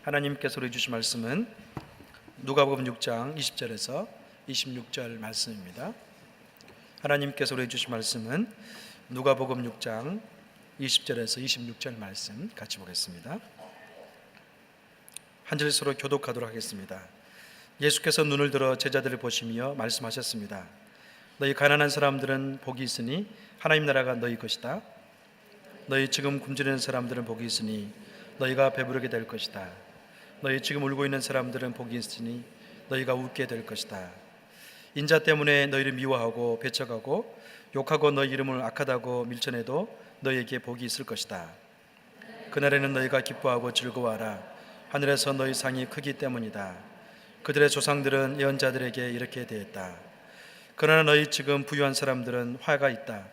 하나님께서 우리 주신 말씀은 누가복음 6장 20절에서 26절 말씀입니다. 하나님께서 우리 주신 말씀은 누가복음 6장 20절에서 26절 말씀 같이 보겠습니다. 한 절 서로 교독하도록 하겠습니다. 예수께서 눈을 들어 제자들을 보시며 말씀하셨습니다. 너희 가난한 사람들은 복이 있으니 하나님 나라가 너희 것이다. 너희 지금 굶주리는 사람들은 복이 있으니 너희가 배부르게 될 것이다. 너희 지금 울고 있는 사람들은 복이 있으니 너희가 웃게 될 것이다. 인자 때문에 너희를 미워하고 배척하고 욕하고 너희 이름을 악하다고 밀쳐내도 너희에게 복이 있을 것이다. 그날에는 너희가 기뻐하고 즐거워하라. 하늘에서 너희 상이 크기 때문이다. 그들의 조상들은 예언자들에게 이렇게 대했다. 그러나 너희 지금 부유한 사람들은 화가 있다.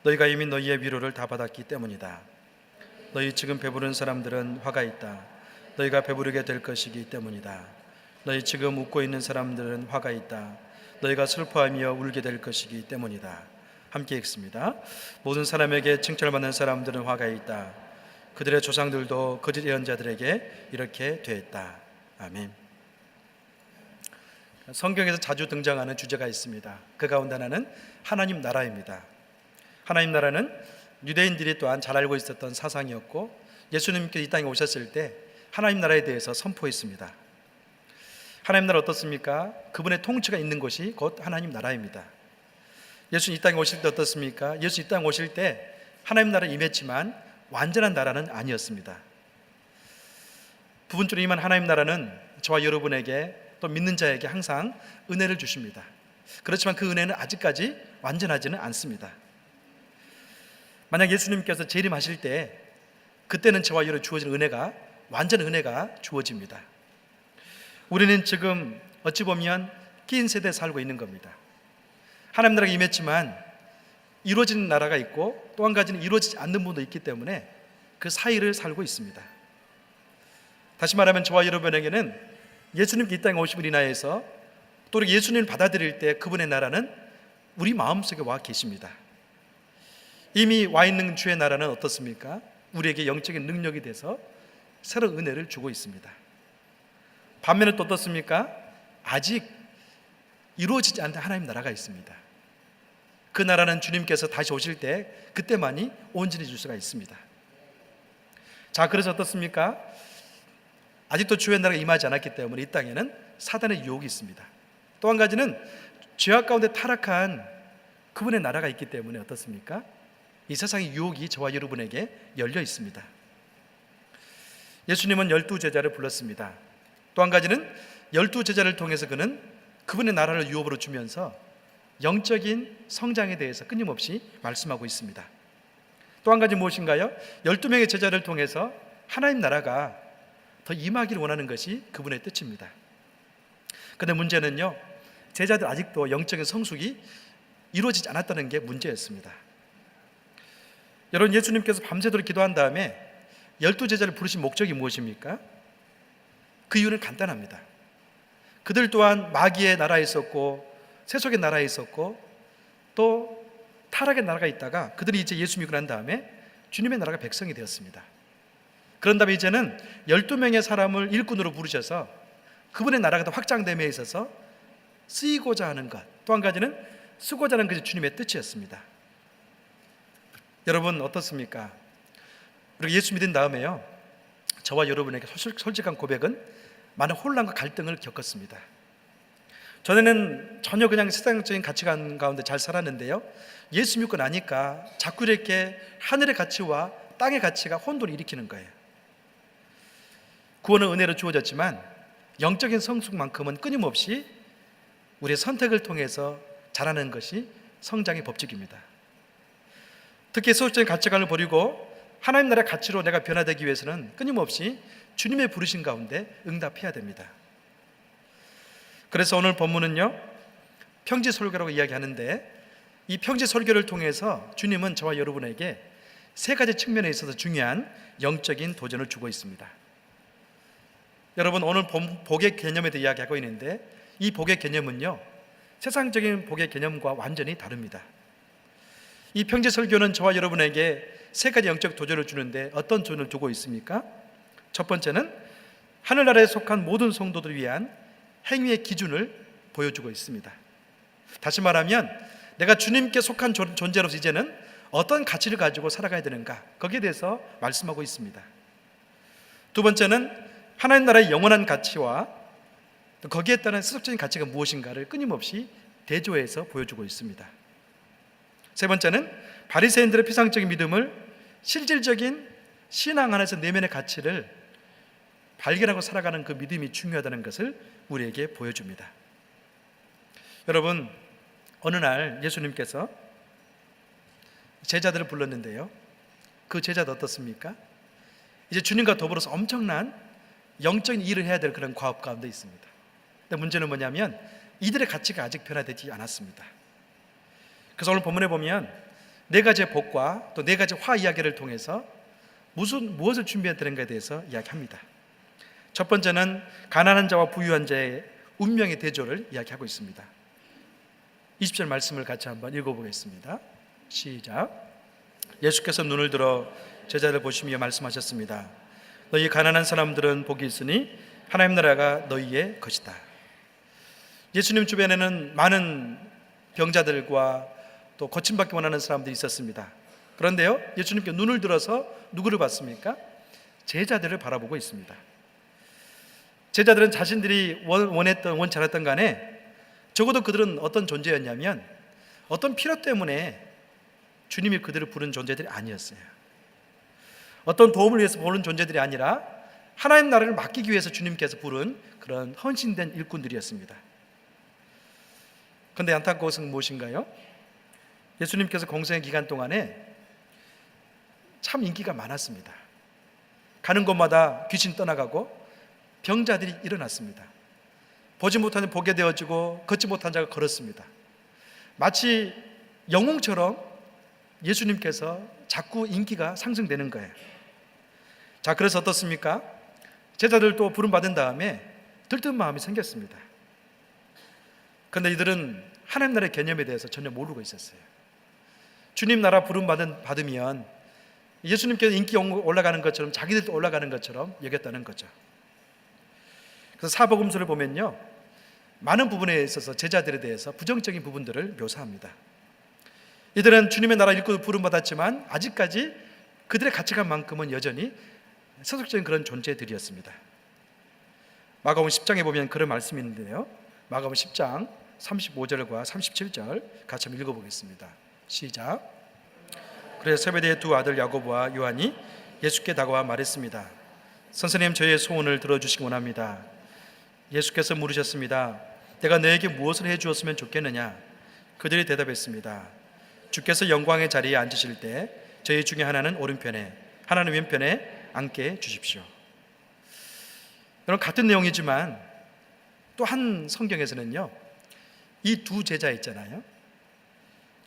너희가 이미 너희의 위로를 다 받았기 때문이다. 너희 지금 배부른 사람들은 화가 있다. 너희가 배부르게 될 것이기 때문이다. 너희 지금 웃고 있는 사람들은 화가 있다. 너희가 슬퍼하며 울게 될 것이기 때문이다. 함께 읽습니다. 모든 사람에게 칭찬을 받는 사람들은 화가 있다. 그들의 조상들도 거짓 예언자들에게 이렇게 되었다. 아멘. 성경에서 자주 등장하는 주제가 있습니다. 그 가운데 하나는 하나님 나라입니다. 하나님 나라는 유대인들이 또한 잘 알고 있었던 사상이었고, 예수님께서 이 땅에 오셨을 때 하나님 나라에 대해서 선포했습니다. 하나님 나라 어떻습니까? 그분의 통치가 있는 곳이 곧 하나님 나라입니다. 예수님 이 땅에 오실 때 어떻습니까? 예수 이 땅에 오실 때 하나님 나라에 임했지만 완전한 나라는 아니었습니다. 부분적으로 임한 하나님 나라는 저와 여러분에게 또 믿는 자에게 항상 은혜를 주십니다. 그렇지만 그 은혜는 아직까지 완전하지는 않습니다. 만약 예수님께서 재림하실 때 그때는 저와 여러분에게 주어진 은혜가 완전 은혜가 주어집니다. 우리는 지금 어찌 보면 낀 세대에 살고 있는 겁니다. 하나님 나라가 임했지만 이루어지는 나라가 있고 또 한 가지는 이루어지지 않는 부분도 있기 때문에 그 사이를 살고 있습니다. 다시 말하면 저와 여러분에게는 예수님께 이 땅에 오신 분이 인하여서 또 예수님을 받아들일 때 그분의 나라는 우리 마음속에 와 계십니다. 이미 와 있는 주의 나라는 어떻습니까? 우리에게 영적인 능력이 돼서 새로운 은혜를 주고 있습니다. 반면에 또 어떻습니까? 아직 이루어지지 않는 하나님 나라가 있습니다. 그 나라는 주님께서 다시 오실 때 그때만이 온전히 줄 수가 있습니다. 자, 그래서 어떻습니까? 아직도 주의 나라가 임하지 않았기 때문에 이 땅에는 사단의 유혹이 있습니다. 또 한 가지는 죄악 가운데 타락한 그분의 나라가 있기 때문에 어떻습니까? 이 세상의 유혹이 저와 여러분에게 열려 있습니다. 예수님은 12제자를 불렀습니다. 또 한 가지는 12제자를 통해서 그는 그분의 나라를 유업으로 주면서 영적인 성장에 대해서 끊임없이 말씀하고 있습니다. 또 한 가지 무엇인가요? 12명의 제자를 통해서 하나님 나라가 더 임하기를 원하는 것이 그분의 뜻입니다. 그런데 문제는요, 제자들 아직도 영적인 성숙이 이루어지지 않았다는 게 문제였습니다. 여러분, 예수님께서 밤새도록 기도한 다음에 12제자를 부르신 목적이 무엇입니까? 그 이유는 간단합니다. 그들 또한 마귀의 나라에 있었고 세속의 나라에 있었고 또 타락의 나라가 있다가 그들이 이제 예수 믿고 난 다음에 주님의 나라가 백성이 되었습니다. 그런 다음에 이제는 12명의 사람을 일꾼으로 부르셔서 그분의 나라가 더 확장됨에 있어서 쓰이고자 하는 것, 또 한 가지는 쓰고자 하는 것이 주님의 뜻이었습니다. 여러분 어떻습니까? 우리가 예수 믿은 다음에요, 저와 여러분에게 솔직한 고백은 많은 혼란과 갈등을 겪었습니다. 전에는 전혀 그냥 세상적인 가치관 가운데 잘 살았는데요, 예수 믿고 나니까 자꾸 이렇게 하늘의 가치와 땅의 가치가 혼돈을 일으키는 거예요. 구원은 은혜로 주어졌지만 영적인 성숙만큼은 끊임없이 우리의 선택을 통해서 자라는 것이 성장의 법칙입니다. 특히 세속적인 가치관을 버리고 하나님 나라의 가치로 내가 변화되기 위해서는 끊임없이 주님의 부르신 가운데 응답해야 됩니다. 그래서 오늘 본문은요, 평지 설교라고 이야기하는데 이 평지 설교를 통해서 주님은 저와 여러분에게 세 가지 측면에 있어서 중요한 영적인 도전을 주고 있습니다. 여러분, 오늘 복의 개념에 대해 이야기하고 있는데 이 복의 개념은요, 세상적인 복의 개념과 완전히 다릅니다. 이 평지 설교는 저와 여러분에게 세 가지 영적 도전을 주는데 어떤 도전을 두고 있습니까? 첫 번째는 하늘나라에 속한 모든 성도들을 위한 행위의 기준을 보여주고 있습니다. 다시 말하면 내가 주님께 속한 존재로서 이제는 어떤 가치를 가지고 살아가야 되는가, 거기에 대해서 말씀하고 있습니다. 두 번째는 하나님 나라의 영원한 가치와 또 거기에 따른 세속적인 가치가 무엇인가를 끊임없이 대조해서 보여주고 있습니다. 세 번째는 바리새인들의 피상적인 믿음을 실질적인 신앙 안에서 내면의 가치를 발견하고 살아가는 그 믿음이 중요하다는 것을 우리에게 보여줍니다. 여러분, 어느 날 예수님께서 제자들을 불렀는데요, 그 제자도 어떻습니까? 이제 주님과 더불어서 엄청난 영적인 일을 해야 될 그런 과업 가운데 있습니다. 근데 문제는 뭐냐면 이들의 가치가 아직 변화되지 않았습니다. 그래서 오늘 본문에 보면 네 가지의 복과 또 네 가지 화 이야기를 통해서 무엇을 준비해야 되는가에 대해서 이야기합니다. 첫 번째는 가난한 자와 부유한 자의 운명의 대조를 이야기하고 있습니다. 20절 말씀을 같이 한번 읽어보겠습니다. 시작. 예수께서 눈을 들어 제자를 보시며 말씀하셨습니다. 너희 가난한 사람들은 복이 있으니 하나님 나라가 너희의 것이다. 예수님 주변에는 많은 병자들과 또 고침받기 원하는 사람들이 있었습니다. 그런데요, 예수님께 눈을 들어서 누구를 봤습니까? 제자들을 바라보고 있습니다. 제자들은 자신들이 원했던 간에 적어도 그들은 어떤 존재였냐면 어떤 필요 때문에 주님이 그들을 부른 존재들이 아니었어요. 어떤 도움을 위해서 부른 존재들이 아니라 하나님 나라를 맡기기 위해서 주님께서 부른 그런 헌신된 일꾼들이었습니다. 그런데 안타까운 것은 무엇인가요? 예수님께서 공생의 기간 동안에 참 인기가 많았습니다. 가는 곳마다 귀신 떠나가고 병자들이 일어났습니다. 보지 못한 자 보게 되어지고 걷지 못한 자가 걸었습니다. 마치 영웅처럼 예수님께서 자꾸 인기가 상승되는 거예요. 자, 그래서 어떻습니까? 제자들도 부름받은 다음에 들뜬 마음이 생겼습니다. 그런데 이들은 하나님 나라의 개념에 대해서 전혀 모르고 있었어요. 주님 나라 받으면 예수님께서 인기 올라가는 것처럼 자기들도 올라가는 것처럼 여겼다는 거죠. 그래서 사복음서를 보면요, 많은 부분에 있어서 제자들에 대해서 부정적인 부분들을 묘사합니다. 이들은 주님의 나라 일꾼으로 부름받았지만 아직까지 그들의 가치관만큼은 여전히 세속적인 그런 존재들이었습니다. 마가복음 10장에 보면 그런 말씀이 있는데요, 마가복음 10장 35절과 37절 같이 한번 읽어보겠습니다. 시작. 그래서 세베대의 두 아들 야고보와 요한이 예수께 다가와 말했습니다. 선생님, 저희의 소원을 들어주시기 원합니다. 예수께서 물으셨습니다. 내가 너에게 무엇을 해주었으면 좋겠느냐? 그들이 대답했습니다. 주께서 영광의 자리에 앉으실 때 저희 중에 하나는 오른편에 하나는 왼편에 앉게 주십시오. 여러분, 같은 내용이지만 또 한 성경에서는요, 이 두 제자 있잖아요,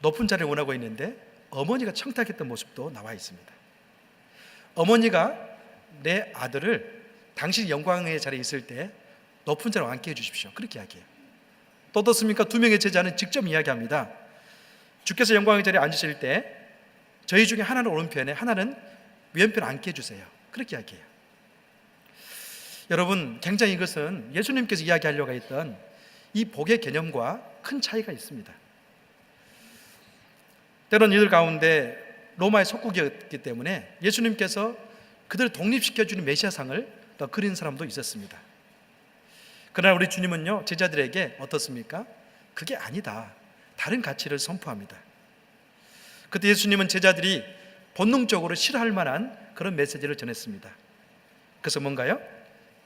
높은 자리를 원하고 있는데 어머니가 청탁했던 모습도 나와 있습니다. 어머니가 내 아들을 당신 영광의 자리에 있을 때 높은 자리에 앉게 해주십시오, 그렇게 이야기해요. 또 어떻습니까? 두 명의 제자는 직접 이야기합니다. 주께서 영광의 자리에 앉으실 때 저희 중에 하나는 오른편에 하나는 왼편에 앉게 해주세요, 그렇게 이야기해요. 여러분, 굉장히 이것은 예수님께서 이야기하려고 했던 이 복의 개념과 큰 차이가 있습니다. 때론 이들 가운데 로마의 속국이었기 때문에 예수님께서 그들을 독립시켜주는 메시아상을 더 그린 사람도 있었습니다. 그러나 우리 주님은요, 제자들에게 어떻습니까? 그게 아니다, 다른 가치를 선포합니다. 그때 예수님은 제자들이 본능적으로 싫어할 만한 그런 메시지를 전했습니다. 그래서 뭔가요?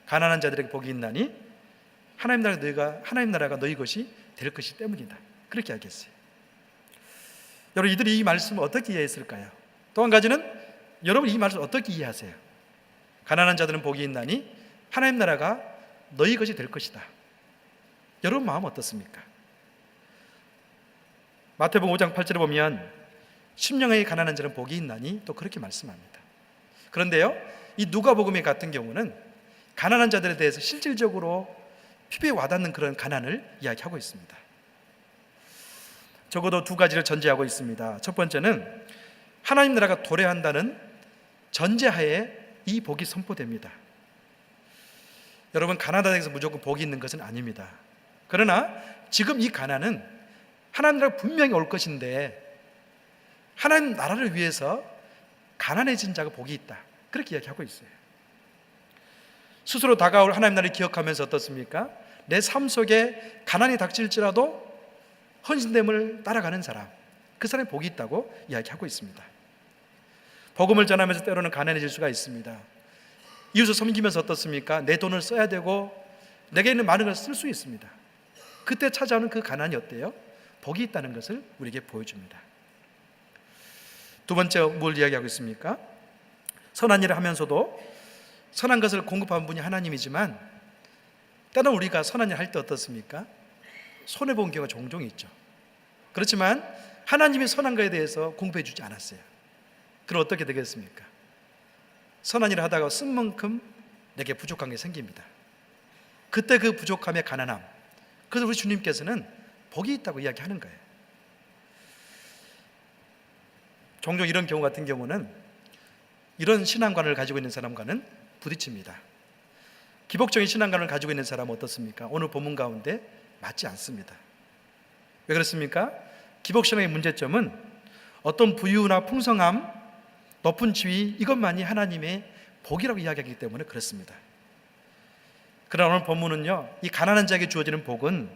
가난한 자들에게 복이 있나니 하나님 나라가 너희 것이 될 것이 때문이다, 그렇게 이야기했어요. 여러분, 이들이 이 말씀을 어떻게 이해했을까요? 또 한 가지는 여러분 이 말씀을 어떻게 이해하세요? 가난한 자들은 복이 있나니 하나님 나라가 너희 것이 될 것이다. 여러분 마음 어떻습니까? 마태복음 5장 8절에 보면 심령의 가난한 자는 복이 있나니 또 그렇게 말씀합니다. 그런데요, 이 누가복음의 같은 경우는 가난한 자들에 대해서 실질적으로 피부에 와닿는 그런 가난을 이야기하고 있습니다. 적어도 두 가지를 전제하고 있습니다. 첫 번째는 하나님 나라가 도래한다는 전제하에 이 복이 선포됩니다. 여러분, 가난하다고 해서 무조건 복이 있는 것은 아닙니다. 그러나 지금 이 가난은 하나님 나라가 분명히 올 것인데, 하나님 나라를 위해서 가난해진 자가 복이 있다, 그렇게 이야기하고 있어요. 스스로 다가올 하나님 나라를 기억하면서 어떻습니까? 내 삶 속에 가난이 닥칠지라도 헌신됨을 따라가는 사람, 그 사람이 복이 있다고 이야기하고 있습니다. 복음을 전하면서 때로는 가난해질 수가 있습니다. 이웃을 섬기면서 어떻습니까? 내 돈을 써야 되고 내게 있는 많은 걸 쓸 수 있습니다. 그때 찾아오는 그 가난이 어때요? 복이 있다는 것을 우리에게 보여줍니다. 두 번째, 뭘 이야기하고 있습니까? 선한 일을 하면서도 선한 것을 공급하는 분이 하나님이지만, 때로는 우리가 선한 일 할 때 어떻습니까? 손해본 경우가 종종 있죠. 그렇지만 하나님이 선한 것에 대해서 공급해 주지 않았어요. 그럼 어떻게 되겠습니까? 선한 일을 하다가 쓴 만큼 내게 부족한 게 생깁니다. 그때 그 부족함의 가난함, 그래서 우리 주님께서는 복이 있다고 이야기하는 거예요. 종종 이런 경우 같은 경우는 이런 신앙관을 가지고 있는 사람과는 부딪힙니다. 기복적인 신앙관을 가지고 있는 사람은 어떻습니까? 오늘 본문 가운데 맞지 않습니다. 왜 그렇습니까? 기복신앙의 문제점은 어떤 부유나 풍성함, 높은 지위, 이것만이 하나님의 복이라고 이야기하기 때문에 그렇습니다. 그러나 오늘 본문은요, 이 가난한 자에게 주어지는 복은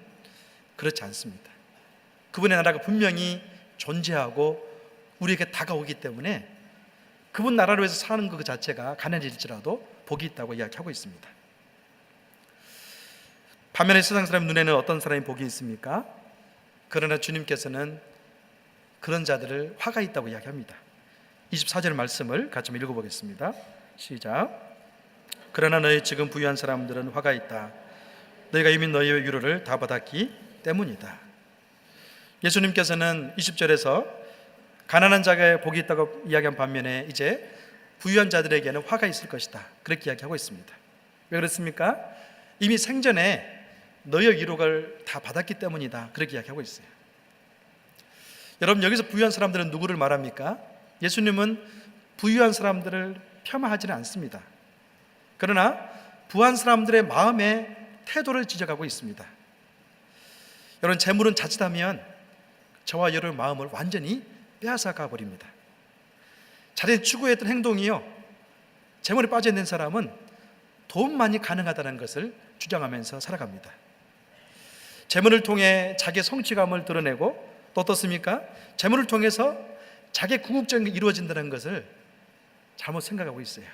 그렇지 않습니다. 그분의 나라가 분명히 존재하고 우리에게 다가오기 때문에 그분 나라를 위해서 사는 것 자체가 가난해질지라도 복이 있다고 이야기하고 있습니다. 반면에 세상 사람 눈에는 어떤 사람이 복이 있습니까? 그러나 주님께서는 그런 자들을 화가 있다고 이야기합니다. 24절 말씀을 같이 한번 읽어보겠습니다. 시작. 그러나 너희 지금 부유한 사람들은 화가 있다. 너희가 이미 너희의 위로를 다 받았기 때문이다. 예수님께서는 20절에서 가난한 자가 복이 있다고 이야기한 반면에 이제 부유한 자들에게는 화가 있을 것이다, 그렇게 이야기하고 있습니다. 왜 그렇습니까? 이미 생전에 너희의 위로를 다 받았기 때문이다, 그렇게 이야기하고 있어요. 여러분, 여기서 부유한 사람들은 누구를 말합니까? 예수님은 부유한 사람들을 폄하하지는 않습니다. 그러나 부한 사람들의 마음의 태도를 지적하고 있습니다. 여러분, 재물은 자칫하면 저와 여러분의 마음을 완전히 빼앗아가 버립니다. 자신이 추구했던 행동이요, 재물에 빠져 있는 사람은 돈만이 가능하다는 것을 주장하면서 살아갑니다. 재물을 통해 자기의 성취감을 드러내고, 또 어떻습니까? 재물을 통해서 자기의 궁극적인 게 이루어진다는 것을 잘못 생각하고 있어요.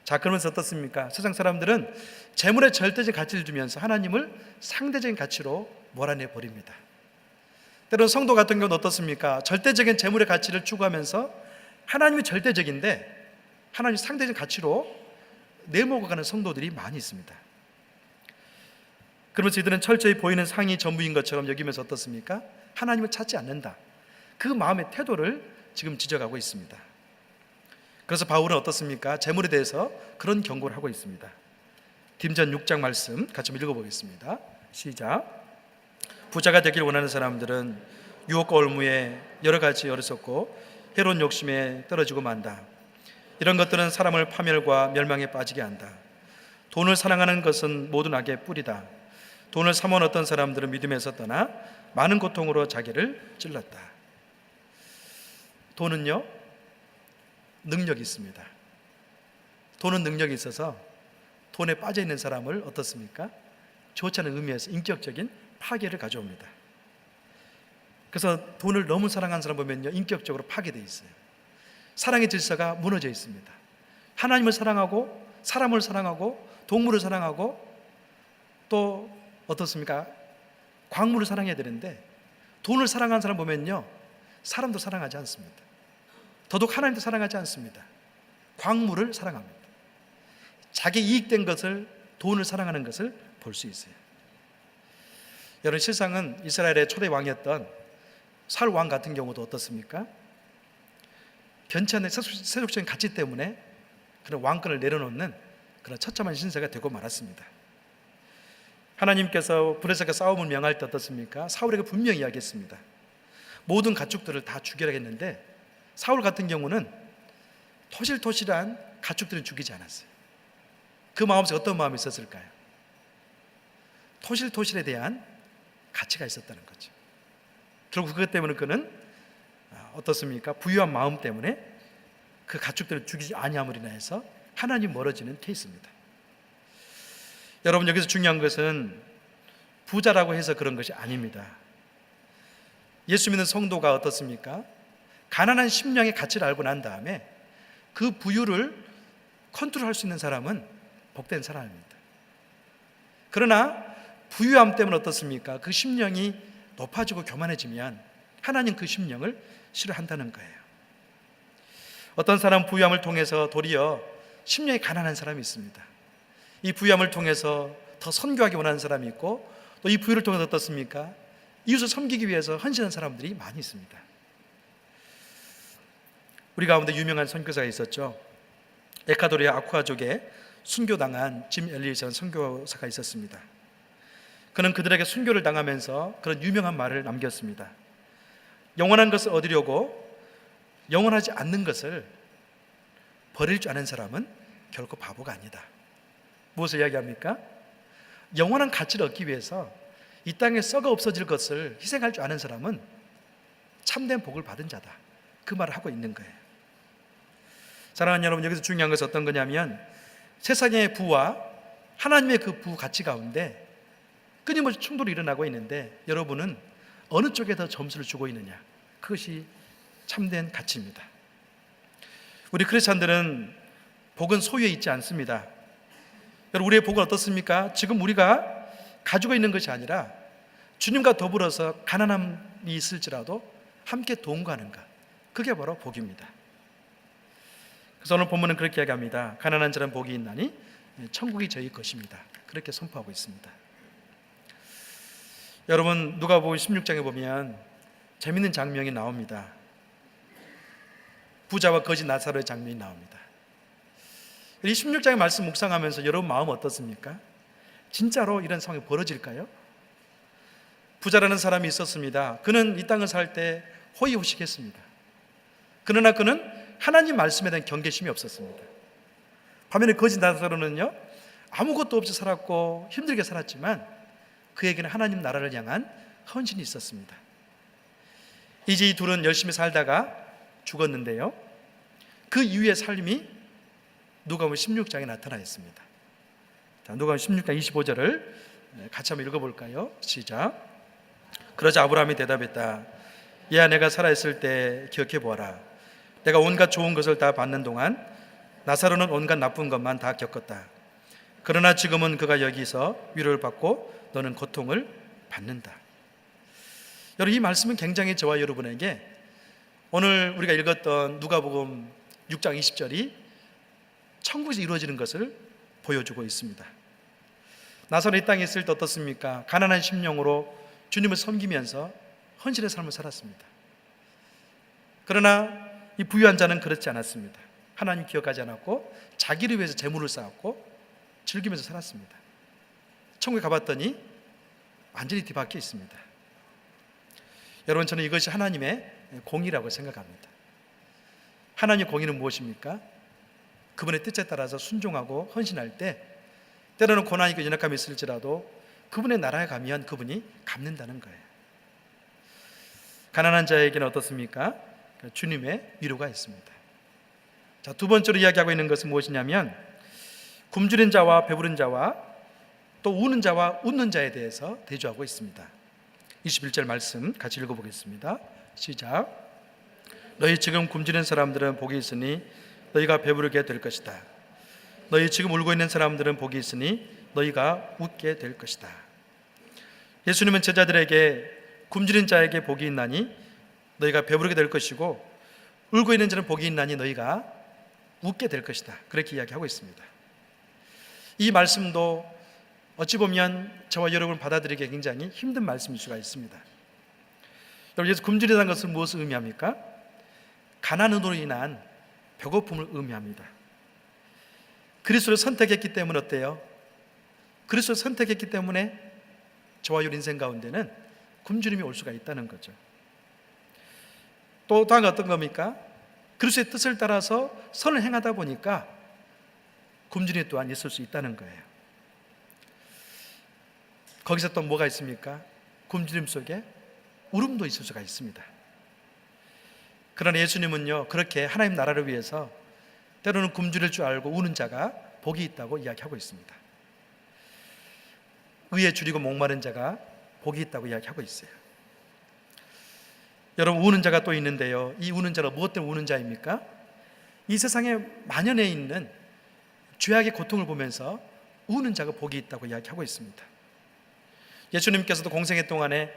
자, 그러면서 어떻습니까? 세상 사람들은 재물에 절대적인 가치를 주면서 하나님을 상대적인 가치로 몰아내 버립니다. 때로는 성도 같은 경우는 어떻습니까? 절대적인 재물의 가치를 추구하면서 하나님이 절대적인데 하나님이 상대적인 가치로 내몰아가는 성도들이 많이 있습니다. 그러면서 이들은 철저히 보이는 상이 전부인 것처럼 여기면서 어떻습니까? 하나님을 찾지 않는다, 그 마음의 태도를 지금 지적하고 있습니다. 그래서 바울은 어떻습니까? 재물에 대해서 그런 경고를 하고 있습니다. 딘전 6장 말씀 같이 한번 읽어보겠습니다. 시작. 부자가 되길 원하는 사람들은 유혹과 올무에 여러 가지 어리석고 해로운 욕심에 떨어지고 만다. 이런 것들은 사람을 파멸과 멸망에 빠지게 한다. 돈을 사랑하는 것은 모든 악의 뿌리다. 돈을 사모한 어떤 사람들은 믿음에서 떠나 많은 고통으로 자기를 찔렀다. 돈은요, 능력이 있습니다. 돈은 능력이 있어서 돈에 빠져 있는 사람을 어떻습니까? 좋지 않은 의미에서 인격적인 파괴를 가져옵니다. 그래서 돈을 너무 사랑하는 사람 보면요, 인격적으로 파괴되어 있어요. 사랑의 질서가 무너져 있습니다. 하나님을 사랑하고 사람을 사랑하고 동물을 사랑하고 또 어떻습니까? 광물을 사랑해야 되는데 돈을 사랑하는 사람 보면요, 사람도 사랑하지 않습니다. 더더욱 하나님도 사랑하지 않습니다. 광물을 사랑합니다. 자기 이익된 것을, 돈을 사랑하는 것을 볼 수 있어요. 여러분, 실상은 이스라엘의 초대 왕이었던 사울 왕 같은 경우도 어떻습니까? 변치 않는 세속적인 가치 때문에 그런 왕권을 내려놓는 그런 처참한 신세가 되고 말았습니다. 하나님께서 브레스가 싸움을 명할 때 어떻습니까? 사울에게 분명히 이야기했습니다. 모든 가축들을 다 죽여라 했는데 사울 같은 경우는 토실토실한 가축들은 죽이지 않았어요. 그 마음속에 어떤 마음이 있었을까요? 토실토실에 대한 가치가 있었다는 거죠. 결국 그것 때문에 그는 어떻습니까? 부유한 마음 때문에 그 가축들을 죽이지 아니함으로 인해서 하나님 멀어지는 케이스입니다. 여러분, 여기서 중요한 것은 부자라고 해서 그런 것이 아닙니다. 예수 믿는 성도가 어떻습니까? 가난한 심령의 가치를 알고 난 다음에 그 부유를 컨트롤할 수 있는 사람은 복된 사람입니다. 그러나 부유함 때문에 어떻습니까? 그 심령이 높아지고 교만해지면 하나님 그 심령을 싫어한다는 거예요. 어떤 사람 부유함을 통해서 도리어 심령이 가난한 사람이 있습니다. 이 부유함을 통해서 더 선교하기 원하는 사람이 있고, 또 이 부유를 통해서 어떻습니까? 이웃을 섬기기 위해서 헌신하는 사람들이 많이 있습니다. 우리 가운데 유명한 선교사가 있었죠. 에콰도르의 아쿠아족에 순교당한 짐 엘리엇이라는 선교사가 있었습니다. 그는 그들에게 순교를 당하면서 그런 유명한 말을 남겼습니다. 영원한 것을 얻으려고 영원하지 않는 것을 버릴 줄 아는 사람은 결코 바보가 아니다. 무엇을 이야기합니까? 영원한 가치를 얻기 위해서 이 땅에 썩어 없어질 것을 희생할 줄 아는 사람은 참된 복을 받은 자다. 그 말을 하고 있는 거예요. 사랑하는 여러분, 여기서 중요한 것은 어떤 거냐면 세상의 부와 하나님의 그 부 가치 가운데 끊임없이 충돌이 일어나고 있는데 여러분은 어느 쪽에 더 점수를 주고 있느냐? 그것이 참된 가치입니다. 우리 크리스찬들은 복은 소유에 있지 않습니다. 여러분, 우리의 복은 어떻습니까? 지금 우리가 가지고 있는 것이 아니라 주님과 더불어서 가난함이 있을지라도 함께 동거하는 것, 그게 바로 복입니다. 그래서 오늘 본문은 그렇게 이야기합니다. 가난한 자는 복이 있나니 천국이 저희 것입니다. 그렇게 선포하고 있습니다. 여러분, 누가복음 16장에 보면 재밌는 장면이 나옵니다. 부자와 거지 나사로의 장면이 나옵니다. 이 16장의 말씀 묵상하면서 여러분 마음 어떻습니까? 진짜로 이런 상황이 벌어질까요? 부자라는 사람이 있었습니다. 그는 이 땅을 살 때 호의호식했습니다. 그러나 그는 하나님 말씀에 대한 경계심이 없었습니다. 반면에 거지 나사로는요, 아무것도 없이 살았고 힘들게 살았지만 그에게는 하나님 나라를 향한 헌신이 있었습니다. 이제 이 둘은 열심히 살다가 죽었는데요, 그 이후의 삶이 누가복음 16장에 나타나 있습니다. 자, 누가복음 16장 25절을 같이 한번 읽어볼까요? 시작. 그러자 아브라함이 대답했다. 얘야, 내가 살아있을 때 기억해 보아라. 내가 온갖 좋은 것을 다 받는 동안 나사로는 온갖 나쁜 것만 다 겪었다. 그러나 지금은 그가 여기서 위로를 받고 너는 고통을 받는다. 여러분, 이 말씀은 굉장히 저와 여러분에게 오늘 우리가 읽었던 누가복음 6장 20절이 천국에서 이루어지는 것을 보여주고 있습니다. 나사로 이 땅에 있을 때 어떻습니까? 가난한 심령으로 주님을 섬기면서 헌신의 삶을 살았습니다. 그러나 이 부유한 자는 그렇지 않았습니다. 하나님 기억하지 않았고 자기를 위해서 재물을 쌓았고 즐기면서 살았습니다. 천국에 가봤더니 완전히 뒤바뀌어 있습니다. 여러분, 저는 이것이 하나님의 공의라고 생각합니다. 하나님의 공의는 무엇입니까? 그분의 뜻에 따라서 순종하고 헌신할 때 때로는 고난이 있고 연약함이 있을지라도 그분의 나라에 가면 그분이 갚는다는 거예요. 가난한 자에게는 어떻습니까? 주님의 위로가 있습니다. 자, 두 번째로 이야기하고 있는 것은 무엇이냐면 굶주린 자와 배부른 자와 또 우는 자와 웃는 자에 대해서 대조하고 있습니다. 21절 말씀 같이 읽어보겠습니다. 시작. 너희 지금 굶주린 사람들은 복이 있으니 너희가 배부르게 될 것이다. 너희 지금 울고 있는 사람들은 복이 있으니 너희가 웃게 될 것이다. 예수님은 제자들에게 굶주린 자에게 복이 있나니 너희가 배부르게 될 것이고 울고 있는 자는 복이 있나니 너희가 웃게 될 것이다. 그렇게 이야기하고 있습니다. 이 말씀도 어찌 보면 저와 여러분을 받아들이기 굉장히 힘든 말씀일 수가 있습니다. 여러분, 여기서 굶주리다는 것은 무엇을 의미합니까? 가난으로 인한 배고픔을 의미합니다. 그리스도를 선택했기 때문에 어때요? 그리스도를 선택했기 때문에 저와 여러분 인생 가운데는 굶주림이 올 수가 있다는 거죠. 또 다른 어떤 겁니까? 그리스도의 뜻을 따라서 선을 행하다 보니까 굶주림 또한 있을 수 있다는 거예요. 거기서 또 뭐가 있습니까? 굶주림 속에 울음도 있을 수가 있습니다. 그러나 예수님은요, 그렇게 하나님 나라를 위해서 때로는 굶주릴 줄 알고 우는 자가 복이 있다고 이야기하고 있습니다. 의에 줄이고 목마른 자가 복이 있다고 이야기하고 있어요. 여러분, 우는 자가 또 있는데요, 이 우는 자가 무엇 때문에 우는 자입니까? 이 세상에 만연해 있는 죄악의 고통을 보면서 우는 자가 복이 있다고 이야기하고 있습니다. 예수님께서도 공생애 동안에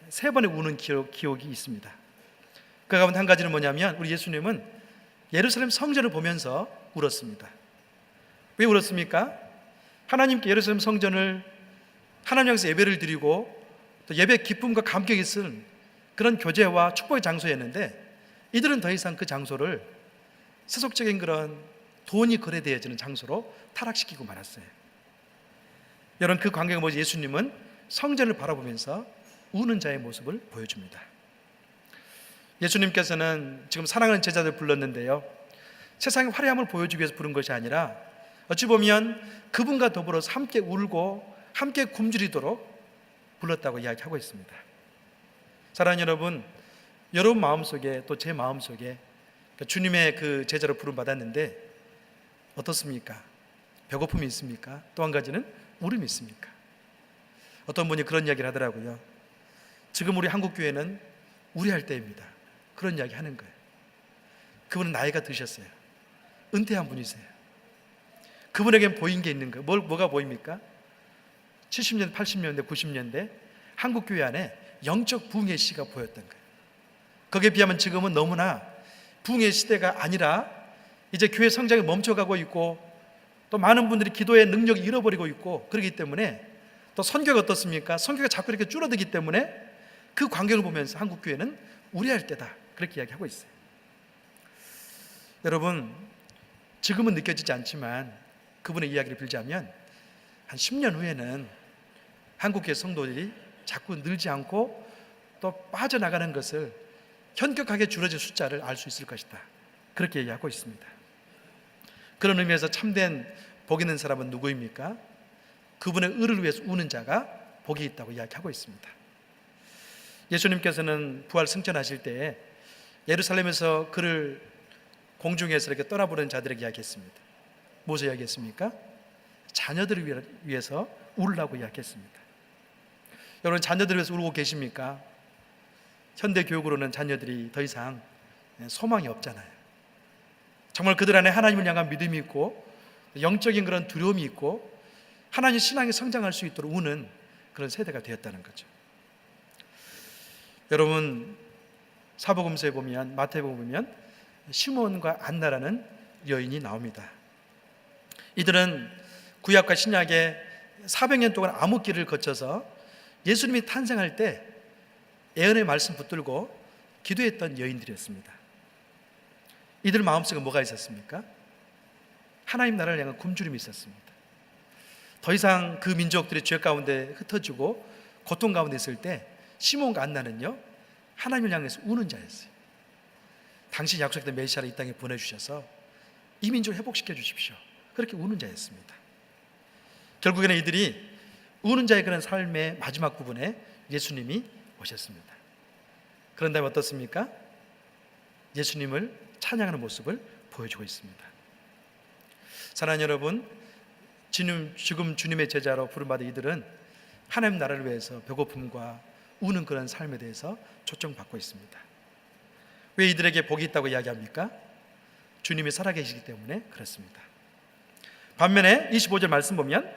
3번의 우는 기억이 있습니다. 그 가운데 한 가지는 뭐냐면, 우리 예수님은 예루살렘 성전을 보면서 울었습니다. 왜 울었습니까? 하나님께 예루살렘 성전을 하나님 향해서 예배를 드리고 또 예배 기쁨과 감격이 있을 그런 교제와 축복의 장소였는데, 이들은 더 이상 그 장소를 세속적인 그런 돈이 거래되어지는 장소로 타락시키고 말았어요. 여러분, 그 관계가 뭐지? 예수님은 성전을 바라보면서 우는 자의 모습을 보여줍니다. 예수님께서는 지금 사랑하는 제자들 불렀는데요, 세상의 화려함을 보여주기 위해서 부른 것이 아니라 어찌 보면 그분과 더불어서 함께 울고 함께 굶주리도록 불렀다고 이야기하고 있습니다. 사랑하는 여러분, 여러분 마음속에 또 제 마음속에 주님의 그 제자로 부름받았는데 어떻습니까? 배고픔이 있습니까? 또 한 가지는 울음이 있습니까? 어떤 분이 그런 이야기를 하더라고요. 지금 우리 한국교회는 우려할 때입니다. 그런 이야기 하는 거예요. 그분은 나이가 드셨어요. 은퇴한 분이세요. 그분에겐 보인 게 있는 거예요. 뭐가 보입니까? 70년대, 80년대, 90년대 한국교회 안에 영적 부흥의 시가 보였던 거예요. 거기에 비하면 지금은 너무나 부흥의 시대가 아니라 이제 교회 성장이 멈춰가고 있고 또 많은 분들이 기도의 능력을 잃어버리고 있고, 그렇기 때문에 또 선교가 어떻습니까? 선교가 자꾸 이렇게 줄어들기 때문에 그 광경을 보면서 한국교회는 우려할 때다, 그렇게 이야기하고 있어요. 여러분, 지금은 느껴지지 않지만 그분의 이야기를 빌자면 한 10년 후에는 한국교회 성도들이 자꾸 늘지 않고 또 빠져나가는 것을 현격하게 줄어진 숫자를 알 수 있을 것이다, 그렇게 얘기하고 있습니다. 그런 의미에서 참된 복 있는 사람은 누구입니까? 그분의 의를 위해서 우는 자가 복이 있다고 이야기하고 있습니다. 예수님께서는 부활 승천하실 때 예루살렘에서 그를 공중에서 이렇게 떠나보는 자들에게 이야기했습니다. 무엇을 이야기했습니까? 자녀들을 위해서 울라고 이야기했습니다. 여러분, 자녀들을 위해서 울고 계십니까? 현대 교육으로는 자녀들이 더 이상 소망이 없잖아요. 정말 그들 안에 하나님을 향한 믿음이 있고 영적인 그런 두려움이 있고 하나님 신앙이 성장할 수 있도록 우는 그런 세대가 되었다는 거죠. 여러분, 사복음서에 보면, 마태복음에 보면 시몬과 안나라는 여인이 나옵니다. 이들은 구약과 신약의 400년 동안 암흑기를 거쳐서 예수님이 탄생할 때 예언의 말씀 붙들고 기도했던 여인들이었습니다. 이들 마음속에 뭐가 있었습니까? 하나님 나라를 향한 굶주림이 있었습니다. 더 이상 그 민족들이 죄 가운데 흩어지고 고통 가운데 있을 때 시몬과 안나는요, 하나님을 향해서 우는 자였어요. 당신 약속했던 메시아를 이 땅에 보내주셔서 이 민족을 회복시켜 주십시오, 그렇게 우는 자였습니다. 결국에는 이들이 우는 자의 그런 삶의 마지막 부분에 예수님이 오셨습니다. 그런 다음에 어떻습니까? 예수님을 찬양하는 모습을 보여주고 있습니다. 사랑하는 여러분, 지금 주님의 제자로 부름받은 이들은 하나님 나라를 위해서 배고픔과 우는 그런 삶에 대해서 초청받고 있습니다. 왜 이들에게 복이 있다고 이야기합니까? 주님이 살아계시기 때문에 그렇습니다. 반면에 25절 말씀 보면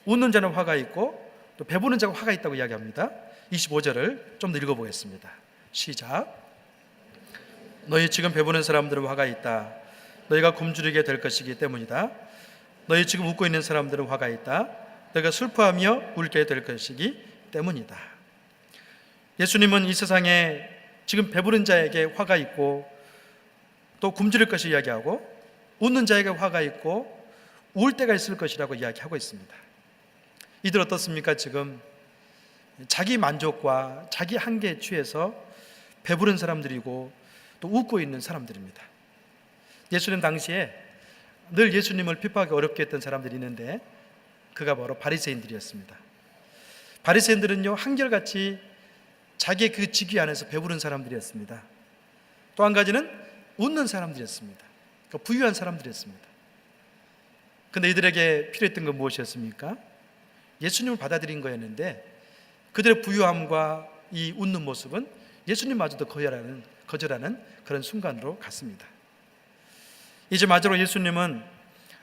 웃는 자는 화가 있고 또 배부른 자가 화가 있다고 이야기합니다. 25절을 좀 더 읽어보겠습니다. 시작. 너희 지금 배부른 사람들은 화가 있다. 너희가 굶주리게 될 것이기 때문이다. 너희 지금 웃고 있는 사람들은 화가 있다. 너희가 슬퍼하며 울게 될 것이기 때문이다. 예수님은 이 세상에 지금 배부른 자에게 화가 있고 또 굶주릴 것을 이야기하고 웃는 자에게 화가 있고 울 때가 있을 것이라고 이야기하고 있습니다. 이들 어떻습니까? 지금 자기 만족과 자기 한계에 취해서 배부른 사람들이고 또 웃고 있는 사람들입니다. 예수님 당시에 늘 예수님을 핍박하기 어렵게 했던 사람들이 있는데 그가 바로 바리새인들이었습니다. 바리새인들은요, 한결같이 자기의 그 직위 안에서 배부른 사람들이었습니다. 또 한 가지는 웃는 사람들이었습니다. 부유한 사람들이었습니다. 그런데 이들에게 필요했던 건 무엇이었습니까? 예수님을 받아들인 거였는데 그들의 부유함과 이 웃는 모습은 예수님마저도 거절하는 그런 순간으로 갔습니다. 이제 마지막으로 예수님은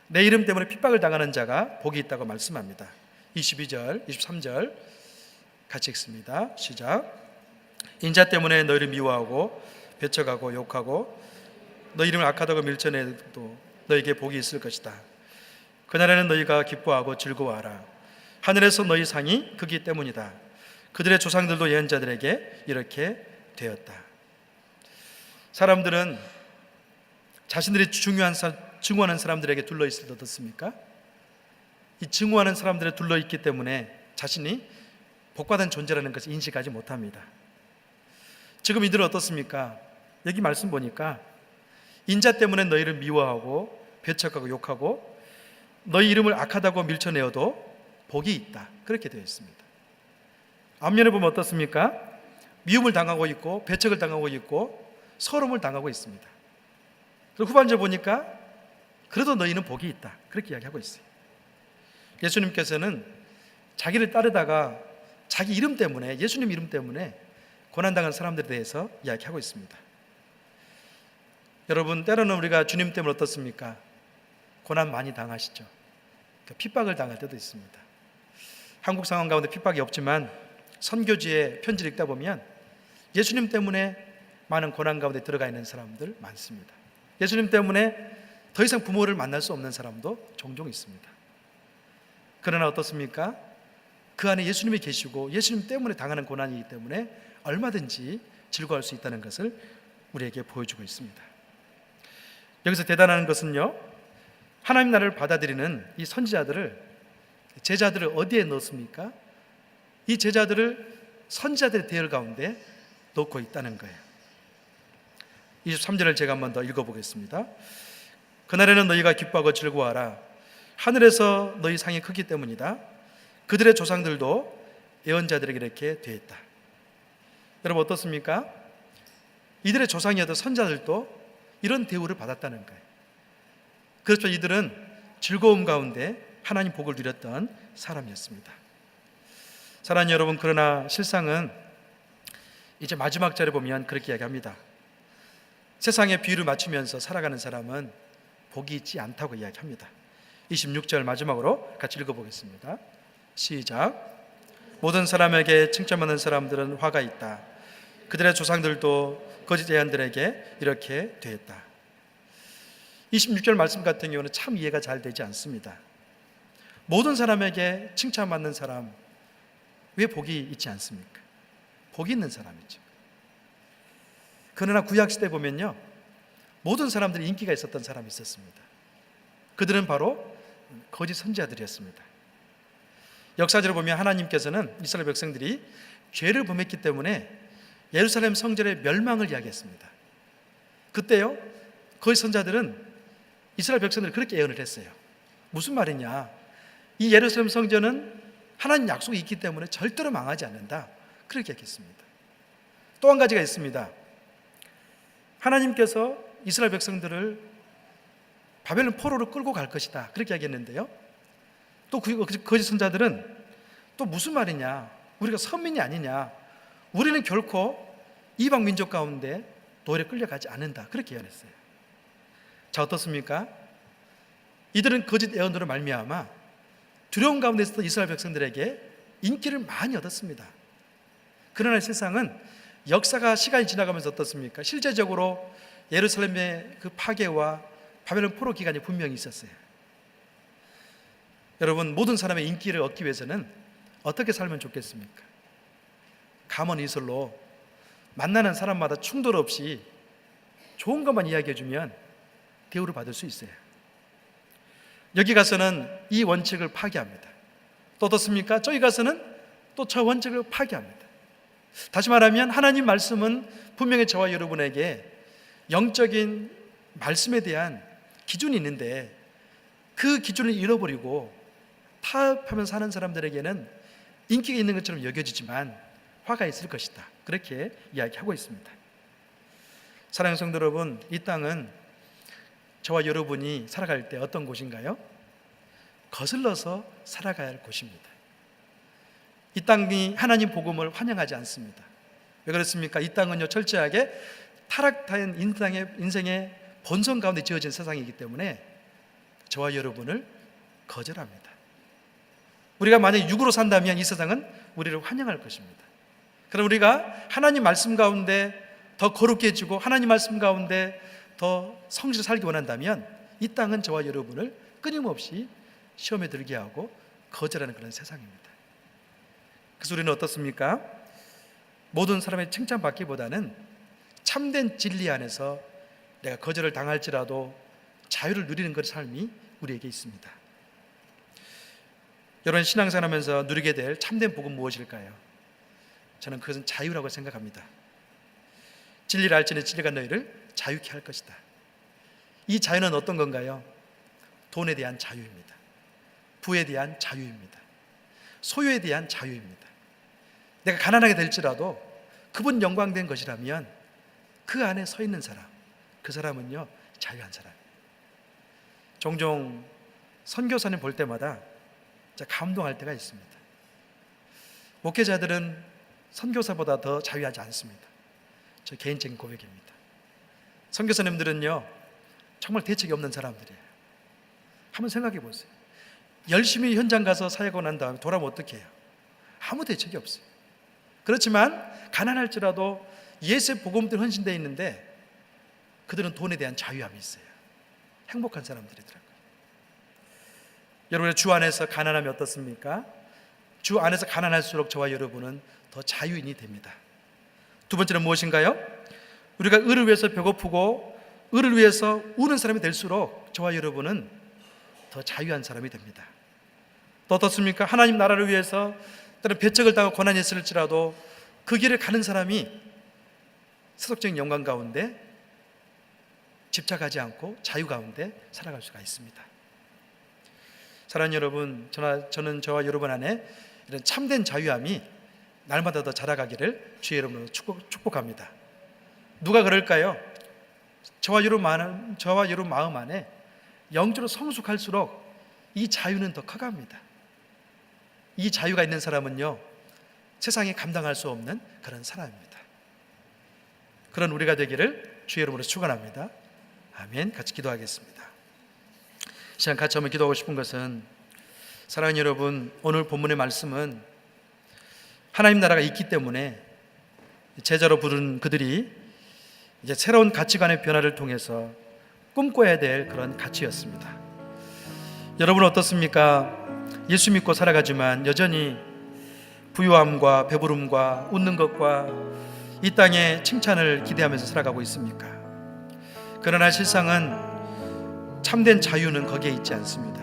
내 이름 때문에 핍박을 당하는 자가 복이 있다고 말씀합니다. 22절, 23절 같이 읽습니다. 시작. 인자 때문에 너희를 미워하고 배척하고 욕하고 너 이름을 악하다고 밀쳐내도 너에게 복이 있을 것이다. 그날에는 너희가 기뻐하고 즐거워하라. 하늘에서 너희 상이 크기 때문이다. 그들의 조상들도 예언자들에게 이렇게 되었다. 사람들은 자신들이 증오하는 사람들에게 둘러있을 때 어떻습니까? 이 증오하는 사람들에 둘러있기 때문에 자신이 복받은 존재라는 것을 인식하지 못합니다. 지금 이들은 어떻습니까? 여기 말씀 보니까 인자 때문에 너희를 미워하고 배척하고 욕하고 너희 이름을 악하다고 밀쳐내어도 복이 있다, 그렇게 되어 있습니다. 앞면에 보면 어떻습니까? 미움을 당하고 있고 배척을 당하고 있고 서름을 당하고 있습니다. 그리고 후반절 보니까 그래도 너희는 복이 있다, 그렇게 이야기하고 있어요. 예수님께서는 자기를 따르다가 자기 이름 때문에, 예수님 이름 때문에 고난당한 사람들에 대해서 이야기하고 있습니다. 여러분, 때로는 우리가 주님 때문에 어떻습니까? 고난 많이 당하시죠. 핍박을 당할 때도 있습니다. 한국 상황 가운데 핍박이 없지만 선교지에 편지를 읽다 보면 예수님 때문에 많은 고난 가운데 들어가 있는 사람들 많습니다. 예수님 때문에 더 이상 부모를 만날 수 없는 사람도 종종 있습니다. 그러나 어떻습니까? 그 안에 예수님이 계시고 예수님 때문에 당하는 고난이기 때문에 얼마든지 즐거워할 수 있다는 것을 우리에게 보여주고 있습니다. 여기서 대단한 것은요, 하나님 나라를 받아들이는 이 선지자들을, 제자들을 어디에 넣습니까? 이 제자들을 선지자들의 대열 가운데 놓고 있다는 거예요. 23절을 제가 한 번 더 읽어보겠습니다. 그날에는 너희가 기뻐하고 즐거워하라. 하늘에서 너희 상이 크기 때문이다. 그들의 조상들도 예언자들에게 이렇게 되었다. 여러분 어떻습니까? 이들의 조상이었던 선자들도 이런 대우를 받았다는 거예요. 그렇죠. 이들은 즐거움 가운데 하나님 복을 누렸던 사람이었습니다. 사랑하는 여러분, 그러나 실상은 이제 마지막 절에 보면 그렇게 이야기합니다. 세상에 비유를 맞추면서 살아가는 사람은 복이 있지 않다고 이야기합니다. 26절 마지막으로 같이 읽어보겠습니다. 시작. 모든 사람에게 칭찬받는 사람들은 화가 있다. 그들의 조상들도 거짓 예언들에게 이렇게 되었다. 26절 말씀 같은 경우는 참 이해가 잘 되지 않습니다. 모든 사람에게 칭찬받는 사람, 왜 복이 있지 않습니까? 복이 있는 사람이죠. 그러나 구약시대 보면요, 모든 사람들이 인기가 있었던 사람이 있었습니다. 그들은 바로 거짓 선지자들이었습니다. 역사적으로 보면 하나님께서는 이스라엘 백성들이 죄를 범했기 때문에 예루살렘 성전의 멸망을 이야기했습니다. 그때요, 거짓 선지자들은 이스라엘 백성들을 그렇게 예언을 했어요. 무슨 말이냐? 이 예루살렘 성전은 하나님 약속이 있기 때문에 절대로 망하지 않는다, 그렇게 얘기했습니다. 또 한 가지가 있습니다. 하나님께서 이스라엘 백성들을 바벨론 포로로 끌고 갈 것이다, 그렇게 얘기했는데요, 또 거짓 선자들은 또 무슨 말이냐, 우리가 선민이 아니냐, 우리는 결코 이방 민족 가운데 노예로 끌려가지 않는다, 그렇게 예언했어요. 자, 어떻습니까? 이들은 거짓 예언으로 말미암아 두려움 가운데 있었던 이스라엘 백성들에게 인기를 많이 얻었습니다. 그러나 세상은 역사가 시간이 지나가면서 어떻습니까? 실제적으로 예루살렘의 그 파괴와 바벨론 포로 기간이 분명히 있었어요. 여러분, 모든 사람의 인기를 얻기 위해서는 어떻게 살면 좋겠습니까? 가문이설로 만나는 사람마다 충돌 없이 좋은 것만 이야기해주면 대우를 받을 수 있어요. 여기 가서는 이 원칙을 파괴합니다. 또 어떻습니까? 저기 가서는 또 저 원칙을 파괴합니다. 다시 말하면 하나님 말씀은 분명히 저와 여러분에게 영적인 말씀에 대한 기준이 있는데 그 기준을 잃어버리고 타협하며 사는 사람들에게는 인기가 있는 것처럼 여겨지지만 화가 있을 것이다, 그렇게 이야기하고 있습니다. 사랑하는 성도 여러분, 이 땅은 저와 여러분이 살아갈 때 어떤 곳인가요? 거슬러서 살아가야 할 곳입니다. 이 땅이 하나님 복음을 환영하지 않습니다. 왜 그렇습니까? 이 땅은요, 철저하게 타락한 인생의 본성 가운데 지어진 세상이기 때문에 저와 여러분을 거절합니다. 우리가 만약 육으로 산다면 이 세상은 우리를 환영할 것입니다. 그럼 우리가 하나님 말씀 가운데 더 거룩게 해주고 하나님 말씀 가운데 더 성실히 살기 원한다면 이 땅은 저와 여러분을 끊임없이 시험에 들게 하고 거절하는 그런 세상입니다. 그래서 우리는 어떻습니까? 모든 사람의 칭찬받기보다는 참된 진리 안에서 내가 거절을 당할지라도 자유를 누리는 그런 삶이 우리에게 있습니다. 여러분, 신앙생활하면서 누리게 될 참된 복은 무엇일까요? 저는 그것은 자유라고 생각합니다. 진리를 알지니 진리가 너희를 자유케 할 것이다. 이 자유는 어떤 건가요? 돈에 대한 자유입니다. 부에 대한 자유입니다. 소유에 대한 자유입니다. 내가 가난하게 될지라도 그분 영광된 것이라면 그 안에 서 있는 사람, 그 사람은요 자유한 사람이에요. 종종 선교사님 볼 때마다 감동할 때가 있습니다. 목회자들은 선교사보다 더 자유하지 않습니다. 저 개인적인 고백입니다. 선교사님들은요 정말 대책이 없는 사람들이에요. 한번 생각해 보세요. 열심히 현장 가서 사역하고 난 다음에 돌아오면 어떻게 해요? 아무 대책이 없어요. 그렇지만 가난할지라도 예수의 복음들 헌신되어 있는데 그들은 돈에 대한 자유함이 있어요. 행복한 사람들이더라고요. 여러분의 주 안에서 가난하면 어떻습니까? 주 안에서 가난할수록 저와 여러분은 더 자유인이 됩니다. 두 번째는 무엇인가요? 우리가 의를 위해서 배고프고 의를 위해서 우는 사람이 될수록 저와 여러분은 더 자유한 사람이 됩니다. 또 어떻습니까? 하나님 나라를 위해서 때로 배척을 당하고 고난이 있을지라도 그 길을 가는 사람이 세속적인 영광 가운데 집착하지 않고 자유 가운데 살아갈 수가 있습니다. 사랑하는 여러분, 저는 저와 여러분 안에 이런 참된 자유함이 날마다 더 자라가기를 주의 이름으로 축복합니다. 누가 그럴까요? 저와 여러분 마음 안에 영적으로 성숙할수록 이 자유는 더 커갑니다. 이 자유가 있는 사람은요 세상에 감당할 수 없는 그런 사람입니다. 그런 우리가 되기를 주의 이름으로 축원합니다. 아멘. 같이 기도하겠습니다. 이 시간 같이 한번 기도하고 싶은 것은, 사랑하는 여러분, 오늘 본문의 말씀은 하나님 나라가 있기 때문에 제자로 부른 그들이 이제 새로운 가치관의 변화를 통해서 꿈꿔야 될 그런 가치였습니다. 여러분 어떻습니까? 예수 믿고 살아가지만 여전히 부유함과 배부름과 웃는 것과 이 땅의 칭찬을 기대하면서 살아가고 있습니까? 그러나 실상은 참된 자유는 거기에 있지 않습니다.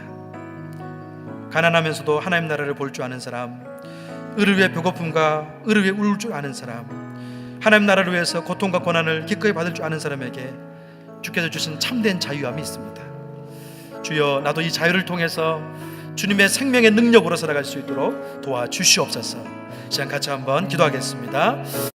가난하면서도 하나님 나라를 볼 줄 아는 사람, 의를 위해 배고픔과 의를 위해 울 줄 아는 사람, 하나님 나라를 위해서 고통과 고난을 기꺼이 받을 줄 아는 사람에게 주께서 주신 참된 자유함이 있습니다. 주여, 나도 이 자유를 통해서 주님의 생명의 능력으로 살아갈 수 있도록 도와주시옵소서. 시간 같이 한번 기도하겠습니다.